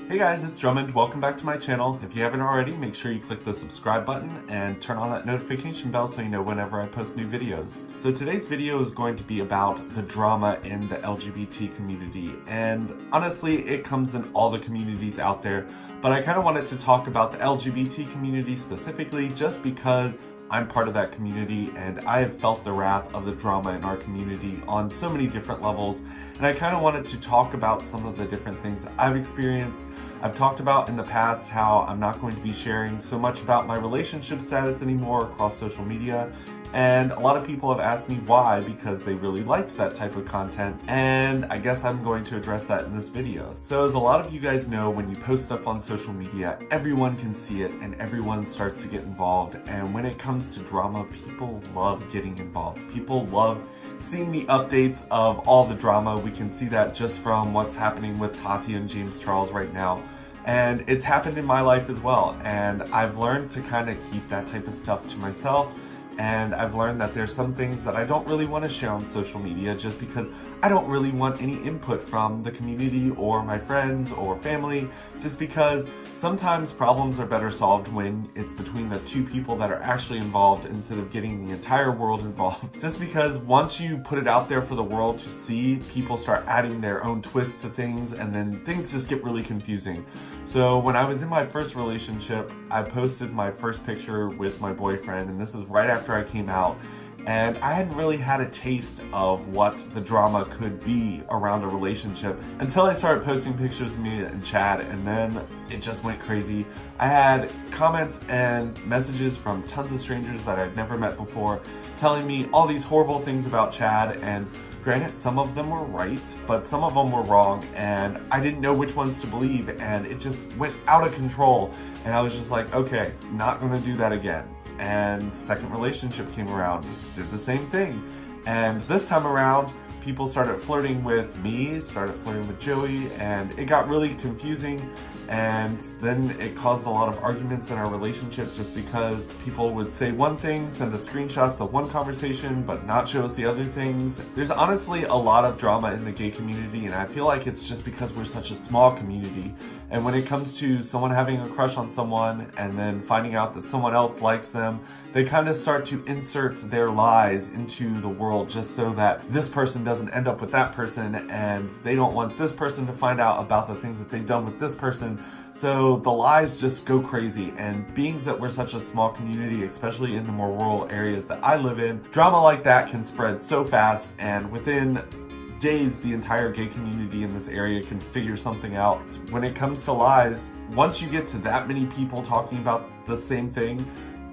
Hey guys, it's Drummond. Welcome back to my channel. If you haven't already, make sure you click the subscribe button and turn on that notification bell so you know whenever I post new videos. So today's video is going to be about the drama in the LGBT community. And honestly, it comes in all the communities out there, but I kind of wanted to talk about the LGBT community specifically just because I'm part of that community and I have felt the wrath of the drama in our community on so many different levels. And I kind of wanted to talk about some of the different things that I've experienced. I've talked about in the past how I'm not going to be sharing so much about my relationship status anymore across social media. And a lot of people have asked me why, because they really liked that type of content. And I guess I'm going to address that in this video. So as a lot of you guys know, when you post stuff on social media, everyone can see it and everyone starts to get involved. And when it comes to drama, people love getting involved. People love seeing the updates of all the drama. We can see that just from what's happening with Tati and James Charles right now. And it's happened in my life as well. And I've learned to kind of keep that type of stuff to myself. And I've learned that there's some things that I don't really want to share on social media just because I don't really want any input from the community or my friends or family, just because sometimes problems are better solved when it's between the two people that are actually involved instead of getting the entire world involved. Just because once you put it out there for the world to see, people start adding their own twists to things and then things just get really confusing. So when I was in my first relationship, I posted my first picture with my boyfriend, and this is right after I came out. And I hadn't really had a taste of what the drama could be around a relationship until I started posting pictures of me and Chad, and then it just went crazy. I had comments and messages from tons of strangers that I'd never met before telling me all these horrible things about Chad, and granted, some of them were right, but some of them were wrong, and I didn't know which ones to believe, and it just went out of control. And I was just like, okay, not gonna do that again. And second relationship came around, did the same thing. And this time around, people started flirting with me, started flirting with Joey, and it got really confusing. And then it caused a lot of arguments in our relationship just because people would say one thing, send us screenshots of one conversation, but not show us the other things. There's honestly a lot of drama in the gay community, and I feel like it's just because we're such a small community. And when it comes to someone having a crush on someone and then finding out that someone else likes them, they kind of start to insert their lies into the world just so that this person doesn't end up with that person, and they don't want this person to find out about the things that they've done with this person. So the lies just go crazy, and being that we're such a small community, especially in the more rural areas that I live in, drama like that can spread so fast, and within days, the entire gay community in this area can figure something out. When it comes to lies, once you get to that many people talking about the same thing,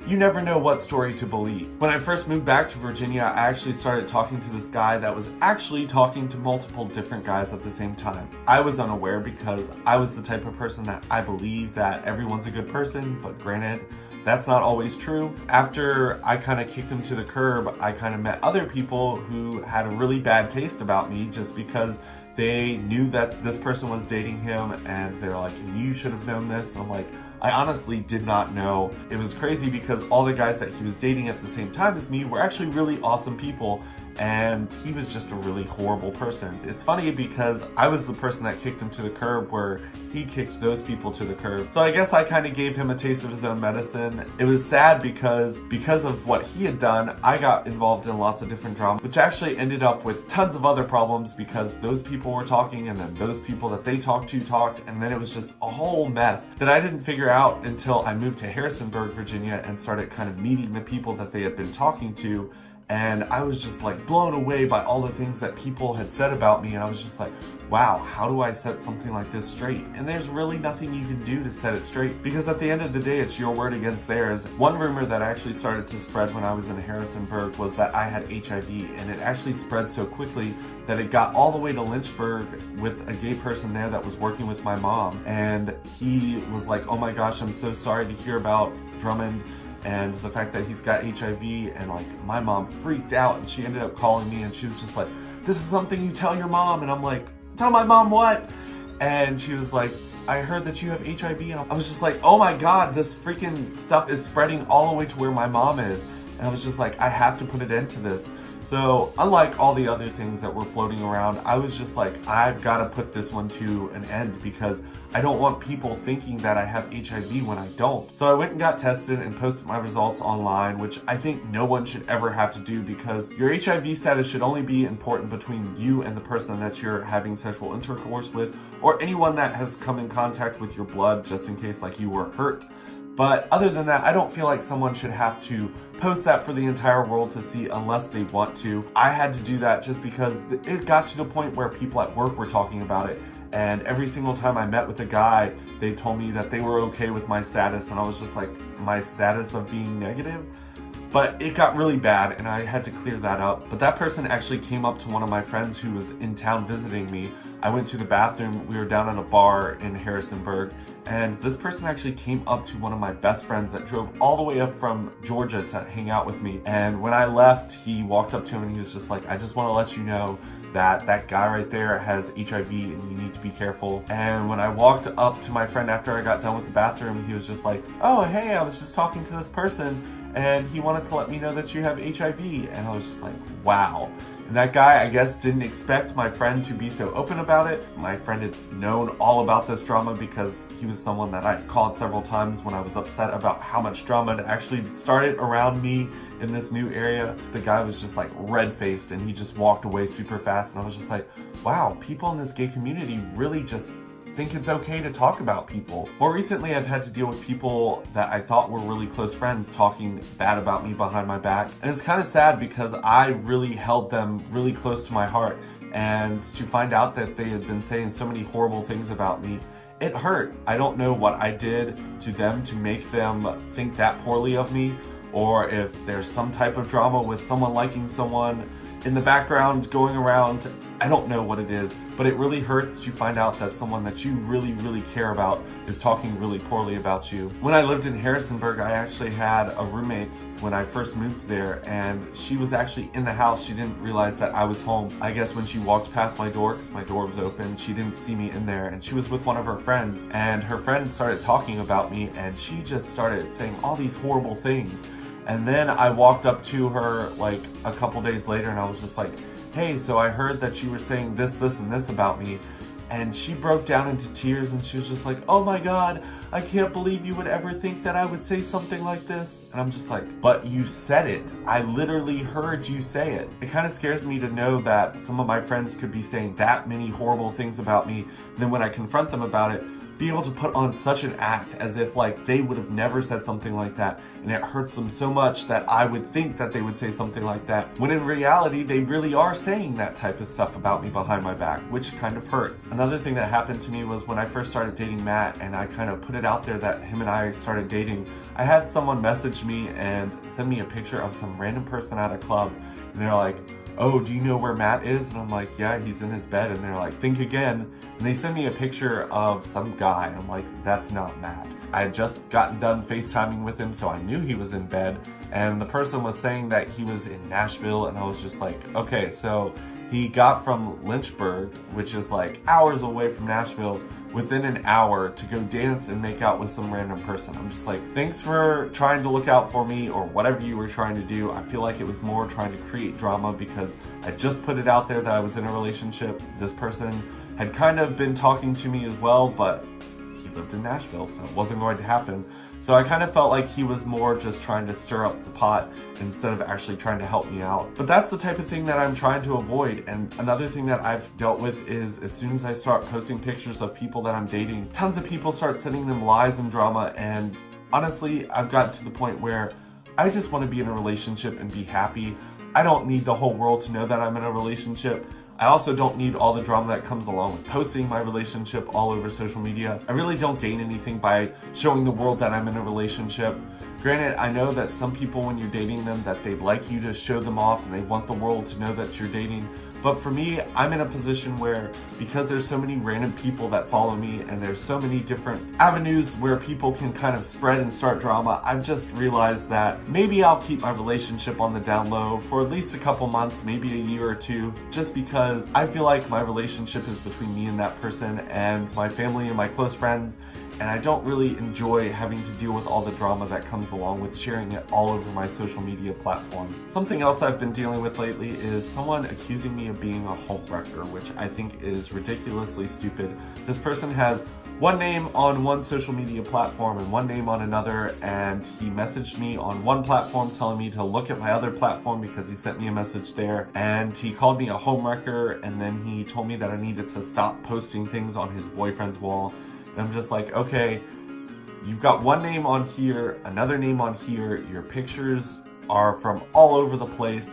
you never know what story to believe. When I first moved back to Virginia, I actually started talking to this guy that was actually talking to multiple different guys at the same time. I was unaware because I was the type of person that I believe that everyone's a good person, but granted, that's not always true. After I kind of kicked him to the curb, I kind of met other people who had a really bad taste about me just because they knew that this person was dating him, and they're like, you should have known this. And I'm like, I honestly did not know. It was crazy because all the guys that he was dating at the same time as me were actually really awesome people, and he was just a really horrible person. It's funny because I was the person that kicked him to the curb where he kicked those people to the curb. So I guess I kind of gave him a taste of his own medicine. It was sad because of what he had done, I got involved in lots of different drama, which actually ended up with tons of other problems because those people were talking, and then those people that they talked to talked, and then it was just a whole mess that I didn't figure out until I moved to Harrisonburg, Virginia, and started kind of meeting the people that they had been talking to. And I was just like blown away by all the things that people had said about me, and I was just like, wow, how do I set something like this straight? And there's really nothing you can do to set it straight, because at the end of the day, it's your word against theirs. One rumor that actually started to spread when I was in Harrisonburg was that I had HIV, and it actually spread so quickly that it got all the way to Lynchburg with a gay person there that was working with my mom. And he was like, oh my gosh, I'm so sorry to hear about Drummond and the fact that he's got HIV, and like my mom freaked out, and she ended up calling me, and she was just like, this is something you tell your mom. And I'm like, tell my mom what? And she was like, I heard that you have HIV. And I was just like, oh my God, this freaking stuff is spreading all the way to where my mom is. And I was just like, I have to put an end to this. So unlike all the other things that were floating around, I was just like, I've got to put this one to an end because I don't want people thinking that I have HIV when I don't. So I went and got tested and posted my results online, which I think no one should ever have to do because your HIV status should only be important between you and the person that you're having sexual intercourse with, or anyone that has come in contact with your blood, just in case like you were hurt. But other than that, I don't feel like someone should have to post that for the entire world to see unless they want to. I had to do that just because it got to the point where people at work were talking about it. And every single time I met with a guy, they told me that they were okay with my status. And I was just like, my status of being negative? But it got really bad and I had to clear that up. But that person actually came up to one of my friends who was in town visiting me. I went to the bathroom, we were down at a bar in Harrisonburg, and this person actually came up to one of my best friends that drove all the way up from Georgia to hang out with me. And when I left, he walked up to him and he was just like, I just want to let you know that that guy right there has HIV and you need to be careful. And when I walked up to my friend after I got done with the bathroom, he was just like, oh, hey, I was just talking to this person and he wanted to let me know that you have HIV. And I was just like, wow. And that guy, I guess, didn't expect my friend to be so open about it. My friend had known all about this drama because he was someone that I called several times when I was upset about how much drama had actually started around me in this new area. The guy was just like red-faced and he just walked away super fast. And I was just like, wow, people in this gay community really just think it's okay to talk about people. More recently, I've had to deal with people that I thought were really close friends talking bad about me behind my back. And it's kind of sad because I really held them really close to my heart. And to find out that they had been saying so many horrible things about me, it hurt. I don't know what I did to them to make them think that poorly of me, or if there's some type of drama with someone liking someone in the background going around. I don't know what it is, but it really hurts to find out that someone that you really, really care about is talking really poorly about you. When I lived in Harrisonburg, I actually had a roommate when I first moved there, and she was actually in the house. She didn't realize that I was home. I guess when she walked past my door, because my door was open, she didn't see me in there, and she was with one of her friends, and her friend started talking about me, and she just started saying all these horrible things. And then I walked up to her like a couple days later and I was just like, hey, so I heard that you were saying this, this, and this about me. And she broke down into tears and she was just like, oh my God, I can't believe you would ever think that I would say something like this. And I'm just like, but you said it. I literally heard you say it. It kind of scares me to know that some of my friends could be saying that many horrible things about me. And then when I confront them about it, be able to put on such an act as if like they would have never said something like that, and it hurts them so much that I would think that they would say something like that, when in reality they really are saying that type of stuff about me behind my back, which kind of hurts. Another thing that happened to me was when I first started dating Matt and I kind of put it out there that him and I started dating, I had someone message me and send me a picture of some random person at a club, and they're like, oh, do you know where Matt is? And I'm like, yeah, he's in his bed. And they're like, think again. And they send me a picture of some guy. I'm like, that's not Matt. I had just gotten done FaceTiming with him, so I knew he was in bed. And the person was saying that he was in Nashville. And I was just like, okay, so he got from Lynchburg, which is like hours away from Nashville, within an hour to go dance and make out with some random person. I'm just like, thanks for trying to look out for me or whatever you were trying to do. I feel like it was more trying to create drama because I just put it out there that I was in a relationship. This person had kind of been talking to me as well, but he lived in Nashville, so it wasn't going to happen. So I kind of felt like he was more just trying to stir up the pot instead of actually trying to help me out. But that's the type of thing that I'm trying to avoid. And another thing that I've dealt with is as soon as I start posting pictures of people that I'm dating, tons of people start sending them lies and drama. And honestly, I've gotten to the point where I just want to be in a relationship and be happy. I don't need the whole world to know that I'm in a relationship. I also don't need all the drama that comes along with posting my relationship all over social media. I really don't gain anything by showing the world that I'm in a relationship. Granted, I know that some people, when you're dating them, that they'd like you to show them off and they want the world to know that you're dating. But for me, I'm in a position where, because there's so many random people that follow me and there's so many different avenues where people can kind of spread and start drama, I've just realized that maybe I'll keep my relationship on the down low for at least a couple months, maybe a year or two, just because I feel like my relationship is between me and that person and my family and my close friends. and I don't really enjoy having to deal with all the drama that comes along with sharing it all over my social media platforms. Something else I've been dealing with lately is someone accusing me of being a homewrecker, which I think is ridiculously stupid. This person has one name on one social media platform and one name on another, and he messaged me on one platform telling me to look at my other platform because he sent me a message there, and he called me a homewrecker, and then he told me that I needed to stop posting things on his boyfriend's wall. And I'm just like, okay, you've got one name on here, another name on here, your pictures are from all over the place,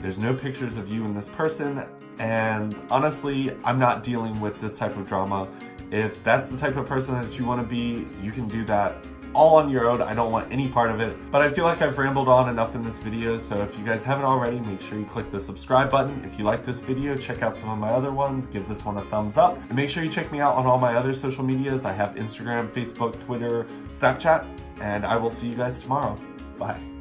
there's no pictures of you and this person, and honestly, I'm not dealing with this type of drama. If that's the type of person that you want to be, you can do that all on your own. I don't want any part of it. But I feel like I've rambled on enough in this video, so if you guys haven't already, make sure you click the subscribe button. If you like this video, check out some of my other ones, give this one a thumbs up, and make sure you check me out on all my other social medias. I have Instagram, Facebook, Twitter, Snapchat, and I will see you guys tomorrow. Bye.